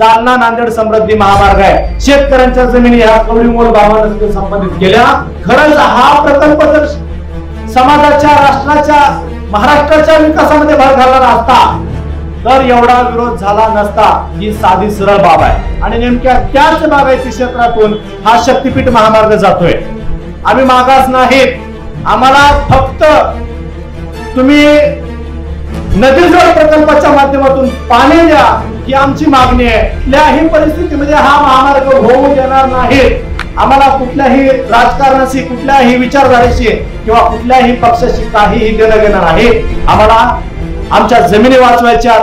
जालना नांदेड समृद्धी महामार्ग आहे। शेतकऱ्यांच्या जमिनी ह्या कवडीमोल गावांना संबंधित केल्या। खरंच हा प्रकल्प जर समाजाच्या, राष्ट्राच्या, महाराष्ट्राच्या विकासामध्ये भर घालणारा असता तर एवढा विरोध झाला नसता। ही साधी सरळ बाब आहे आणि नेमक्या त्याच बागायती क्षेत्रातून हा शक्तीपीठ महामार्ग जातोय। आम्ही मागास नाहीत, आम्हाला फक्त तुम्ही नदीजोड प्रकल्पाच्या माध्यमातून पाणी द्या ही आमची मागणी आहे। कुठल्याही परिस्थितीमध्ये हा महामार्ग होऊ देणार नाही। आम्हाला कुठल्याही राजकारणाशी, कुठल्याही विचारधारेशी किंवा कुठल्याही पक्षाशी काहीही देणं घेणं नाही। आम्हाला आमच्या जमिनी वाचवायच्या।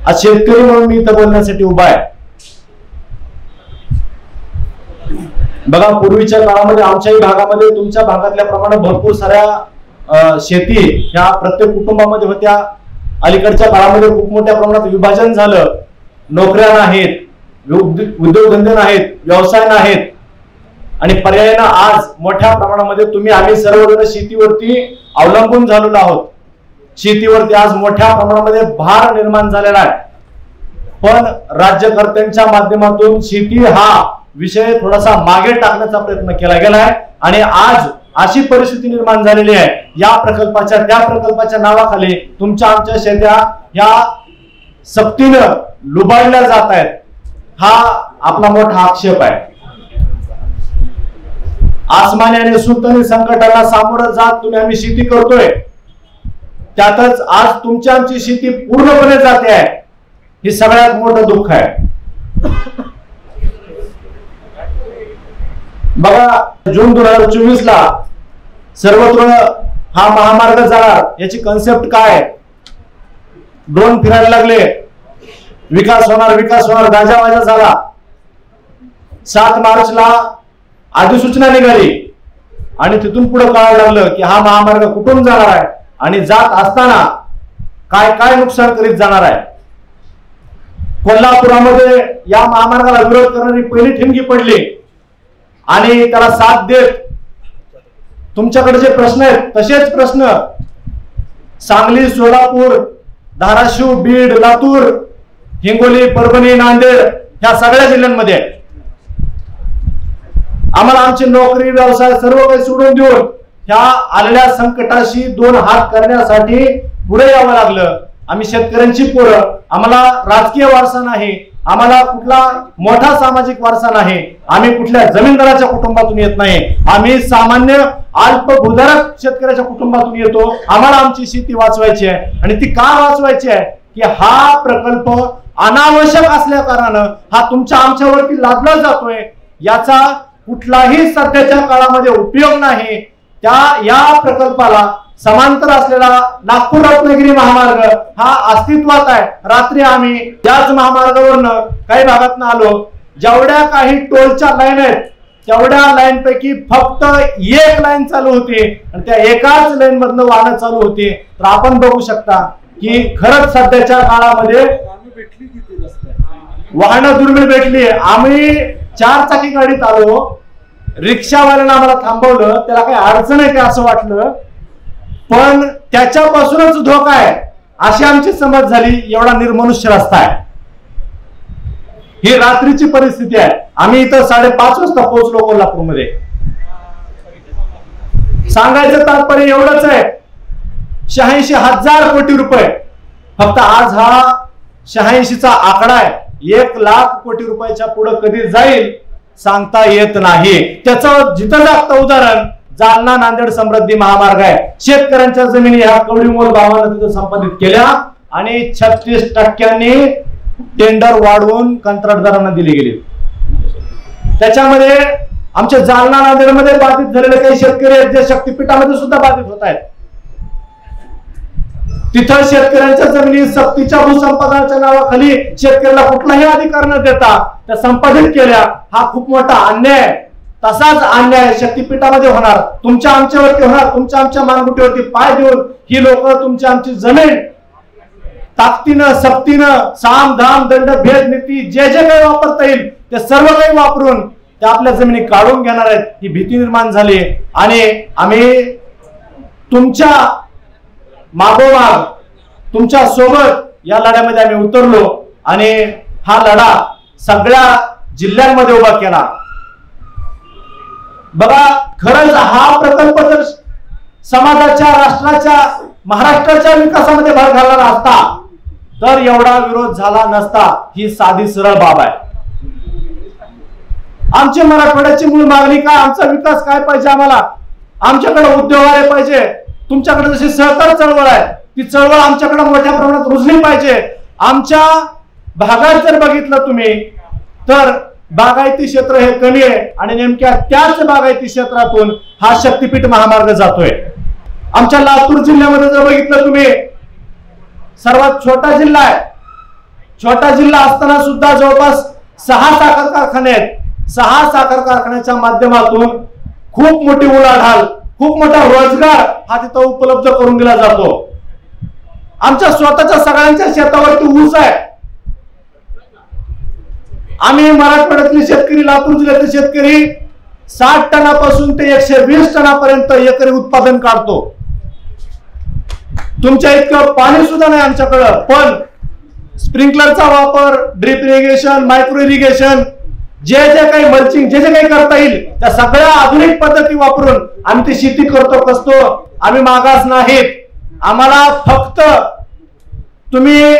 आज शेतकरी म्हणून मी इथं बोलण्यासाठी उभा आहे। बघा, पूर्वीच्या काळामध्ये आमच्याही भागामध्ये, तुमच्या भागातल्या प्रमाणे भरपूर साऱ्या शेती ह्या प्रत्येक कुटुंबामध्ये होत्या। अलीकडच्या काळामध्ये खूप मोठ्या प्रमाणात विभाजन झालं। नोकऱ्या नाहीत, उद्योगधंदे नाहीत, व्यवसाय नाहीत आणि पर्यायानं आज मोठ्या प्रमाणामध्ये तुम्ही आम्ही सर्वजण शेतीवरती अवलंबून झालेलो आहोत। शेतीवरती आज मोठ्या प्रमाणामध्ये भार निर्माण झालेला आहे। पण राज्यकर्त्यांच्या माध्यमातून शेती हा विषय थोडासा मागे टाकण्याचा प्रयत्न केला गेलाय आणि आज अशी परिस्थिती निर्माण झालेली आहे। या प्रकल्पाच्या, त्या प्रकल्पाच्या नावाखाली तुमच्या आमच्या शेत्या या सक्तीनं लुबाडल्या जात आहेत। हा आपला मोठा आक्षेप आहे। आसमानी आणि सुलतानी संकटाला सामोरं जात तुम्ही आम्ही शेती करतोय, त्यातच आज तुमच्या आमची शेती पूर्णपणे जाते आहे। हे सगळ्यात मोठं दुःख आहे। बघा, जून 2024 ला सर्वत्र हा महामार्ग जाणार, याची कन्सेप्ट काय? ड्रोन फिरायला लागले, विकास होणार विकास होणार, गाजावाजा झाला। 7 मार्चला अधिसूचना निघाली आणि तिथून पुढे कळायला लागलं की हा महामार्ग कुठून जाणार आहे आणि जात असताना काय काय नुकसान करीत जाणार आहे। कोल्हापुरामध्ये या महामार्गाला विरोध करणारी पहिली ठिणगी पडली आणि त्याला साथ देत तुमच्याकडे जे प्रश्न आहेत तसेच प्रश्न सांगली, सोलापूर, धाराशिव, बीड, लातूर, हिंगोली, परभणी, नांदेड ह्या सगळ्या जिल्ह्यांमध्ये आम्हाला आमची नोकरी, व्यवसाय सर्व काही सोडून देऊन ह्या आलेल्या संकटाशी 2 हात करण्यासाठी पुढे यावं लागलं। आम्ही शेतकऱ्यांची पोरं, आम्हाला राजकीय वारसा नाही, आम्हाला कुठला मोठा सामाजिक वारसा नाही, आम्ही कुठल्या जमीनदाराच्या कुटुंबातून येत नाही, आम्ही सामान्य अल्पभूधारक शेतकऱ्याच्या कुटुंबातून येतो। आम्हाला आमची शेती वाचवायची आहे आणि ती का वाचवायची आहे की हा प्रकल्प अनावश्यक असल्या कारणानं हा तुमच्या आमच्यावरती लादला जातोय। याचा कुठलाही सध्याच्या काळामध्ये उपयोग नाही। या प्रकल्पाला समांतर असलेला नागपूर रत्नागिरी महामार्ग हा अस्तित्वात आहे। रात्री आम्ही याच महामार्गावरनं काही भागातून आलो, जेवढ्या काही टोलच्या लाईन आहेत तेवढ्या लाईन पैकी फक्त एक लाईन चालू होती आणि त्या एकाच लाईन मधनं वाहनं चालू होती। तर आपण बघू शकता की खरंच सध्याच्या काळामध्ये वाहनं दुर्मिळ भेटली। आम्ही 4 चाकी गाडीत आलो, रिक्षावाल्यानं आम्हाला थांबवलं, त्याला काही अडचण आहे का असं वाटलं, पण त्याच्यापासूनच धोका आहे अशी आमची समज झाली। एवढा निर्मनुष्य रस्ता आहे। ही रात्रीची परिस्थिती आहे। आम्ही इथं 5:30 वाजता पोहोचलो कोल्हापूरमध्ये। सांगायचं तात्पर्य एवढंच आहे, 86,000 कोटी रुपये फक्त आज हा 86चा आकडा आहे। 1 लाख कोटी रुपयाच्या पुढे कधी जाईल सांगता येत नाही। त्याचं जिथं जागतं उदाहरण जालना नांदेड समृद्धी महामार्ग आहे। शेतकऱ्यांच्या जमिनी ह्या कवडीमोल गावांना तिथं संपादित केल्या आणि 36% टेंडर वाढवून कंत्राटदारांना दिली गेली। त्याच्यामध्ये आमच्या जालना नांदेडमध्ये बाधित झालेले काही शेतकरी आहेत जे शक्तीपीठामध्ये सुद्धा बाधित होत आहेत। तिथं शेतकऱ्यांच्या जमिनी सक्तीच्या भूसंपादनाच्या नावाखाली शेतकऱ्याला कुठलाही अधिकार न देता त्या संपादित केल्या। हा खूप मोठा अन्याय आहे। तसाच अन्याय शक्तीपीठामध्ये होणार, तुमच्या आमच्यावरती होणार। तुमच्या आमच्या मानगुटीवरती पाय देऊन ही लोक तुमच्या आमची जमीन ताकदीनं, सक्तीनं, साम दाम दंड भेद नीती जे जे काही वापरता येईल ते सर्व काही वापरून त्या आपल्या जमिनी काढून घेणार आहेत। ही भीती निर्माण झाली आणि आम्ही तुमच्या मागोमाग तुमच्या सोबत या लढ्यामध्ये आम्ही उतरलो आणि हा लढा सगळ्या जिल्ह्यांमध्ये उभा केला। बघा, खरंच हा प्रकल्प जर समाजाच्या, राष्ट्राच्या, महाराष्ट्राच्या विकासामध्ये भर घालणारा असता तर एवढा विरोध झाला नसता। ही साधी सरळ बाब आहे। आमची मराठवाड्याची मूळ मागणी काय? आमचा विकास काय पाहिजे? आमच्याकडे उद्योग आले पाहिजे। तुमच्याकडे जशी सहकार चळवळ आहे ती चळवळ आमच्याकडे मोठ्या प्रमाणात रुजली पाहिजे। आमच्या भागात जर बघितलं तुम्ही तर बागायती क्षेत्र हे कमी आहे आणि नेमक्या त्याच बागायती क्षेत्रातून हा शक्तीपीठ महामार्ग जातोय। आमच्या लातूर जिल्ह्यामध्ये जर बघितलं तुम्ही, सर्वात छोटा जिल्हा आहे। छोटा जिल्हा असताना सुद्धा जवळपास 6 साखर कारखाने आहेत। 6 साखर कारखान्याच्या माध्यमातून खूप मोठी उलाढाल, खूप मोठा रोजगार हा तिथं उपलब्ध करून दिला जातो। आमच्या स्वतःच्या सगळ्यांच्या शेतावरती ऊस आहे। आम्ही मराठवाड्यातले शेतकरी, लातूर जिल्ह्यातले शेतकरी 60 टनापासून ते 120 टनापर्यंत एकरी उत्पादन काढतो। तुमच्या इतकं पाणी सुद्धा नाही आमच्याकडं, पण स्प्रिंकलरचा वापर, ड्रिप इरिगेशन, मायक्रो इरिगेशन, जे काही मल्चिंग, जे काही करता येईल त्या सगळ्या आधुनिक पद्धती वापरून आम्ही ती शेती करतो, कसतो। आम्ही मागास नाहीत। आम्हाला फक्त तुम्ही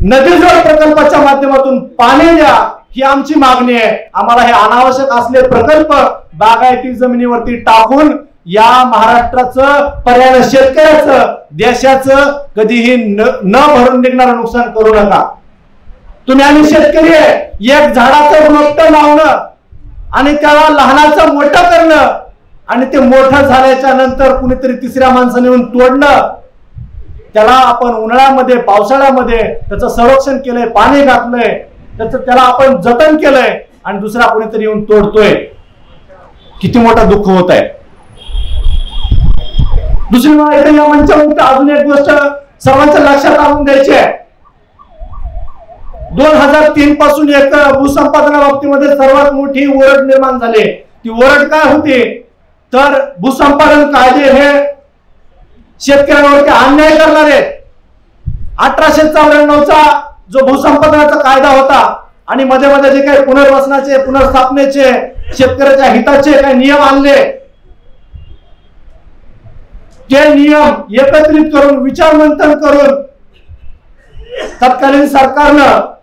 नदीजोड प्रकल्पाच्या माध्यमातून पाणी द्या, ही आमची मागणी आहे। आम्हाला हे अनावश्यक असले प्रकल्प बागायती जमिनीवरती टाकून या महाराष्ट्राचं, पर्याय शेतकऱ्याचं, देशाचं कधीही न भरून निघणारं नुकसान करू नका। तुम्ही आम्ही शेतकरी आहे, एक झाडाचं रोपटं लावणं आणि त्याला लहानाचं मोठं करणं आणि ते मोठं झाल्याच्या नंतर कुणीतरी तिसऱ्या माणसाने येऊन तोडणं, त्याला आपण उन्हाळ्यामध्ये, पावसाळ्यामध्ये त्याचं संरक्षण केलंय, पाणी घातलंय, त्याला आपण जतन केलंय आणि दुसरा कोणीतरी येऊन तोडतोय, किती मोठा दुःख होत आहे। दुसरी या मंचावरती अजून एक गोष्ट सर्वांच्या लक्षात आणून द्यायची आहे। 2003 पासून एक भूसंपादना बाबतीमध्ये सर्वात मोठी ओरड निर्माण झाली। ती ओरड काय होती तर भूसंपादन कायदे हे शेतकऱ्यांवरती अन्याय करणारे। 1894चा जो भूसंपादनाचा कायदा होता आणि मध्ये मध्ये जे काही पुनर्वसनाचे, पुनर्स्थापनेचे, शेतकऱ्याच्या हिताचे काही नियम आणले, ते नियम एकत्रित करून, विचारमंथन करून तत्कालीन सरकारनं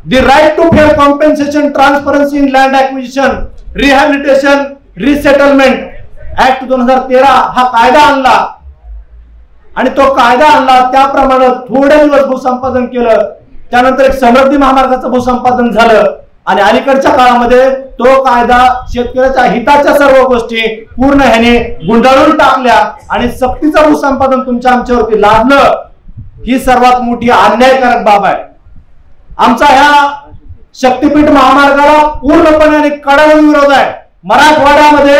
the right to fair compensation, transparency in land acquisition, rehabilitation, resettlement act 2013 हा कायदा आणला आणि तो कायदा आणला त्याप्रमाणे थोडे दिवस भूसंपादन केलं। त्यानंतर एक समृद्धी महामार्गाचं भूसंपादन झालं आणि अलीकडच्या काळामध्ये तो कायदा शेतकऱ्याच्या हिताच्या सर्व गोष्टी पूर्ण ह्याने गुंडाळून टाकल्या आणि सक्तीचं भूसंपादन तुमच्या आमच्यावरती लादलं। ही सर्वात मोठी अन्यायकारक बाब आहे। आमचा ह्या शक्तीपीठ महामार्गाला पूर्णपणे आणि कडाडून विरोध आहे। मराठवाड्यामध्ये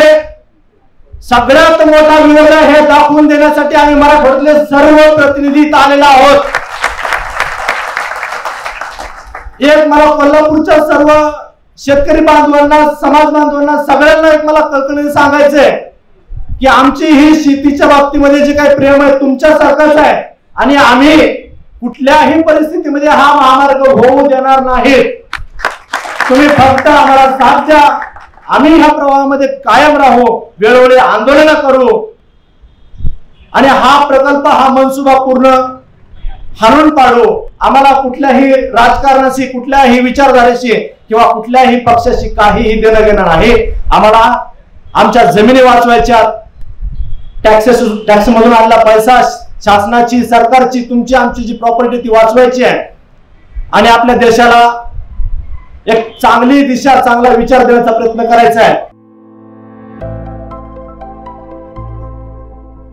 सगळ्यात मोठा विरोध आहे हे दाखवून देण्यासाठी आम्ही मराठवाड्यातले सर्व प्रतिनिधी आलेला आहोत। एक मला कोल्हापूरच्या सर्व शेतकरी बांधवांना, समाज बांधवांना, सगळ्यांना एक मला कळकळीने सांगायचंय की आमची ही शेतीच्या बाबतीमध्ये जे काही प्रेम आहे तुमच्यासारखंच आहे आणि आम्ही कुठल्याही परिस्थितीमध्ये हा महामार्ग होऊ देणार नाही। तुम्ही फक्त आम्हाला साथ द्या, आम्ही ह्या प्रवाहामध्ये कायम राहू, वेळोवेळी आंदोलन करू आणि हा प्रकल्प, हा मनसुबा पूर्ण हाणून पाडू। आम्हाला कुठल्याही राजकारणाशी, कुठल्याही विचारधारेशी किंवा कुठल्याही पक्षाशी काहीही देणं घेणं नाही। आम्हाला आमच्या जमिनी वाचवायच्या, टॅक्स मधून आणला पैसा, शासनाची, सरकारची, तुमची, आमची जी प्रॉपर्टी ती वाचवायची आहे आणि आपल्या देशाला एक चांगली दिशा, चांगला विचार देण्याचा प्रयत्न करायचा आहे।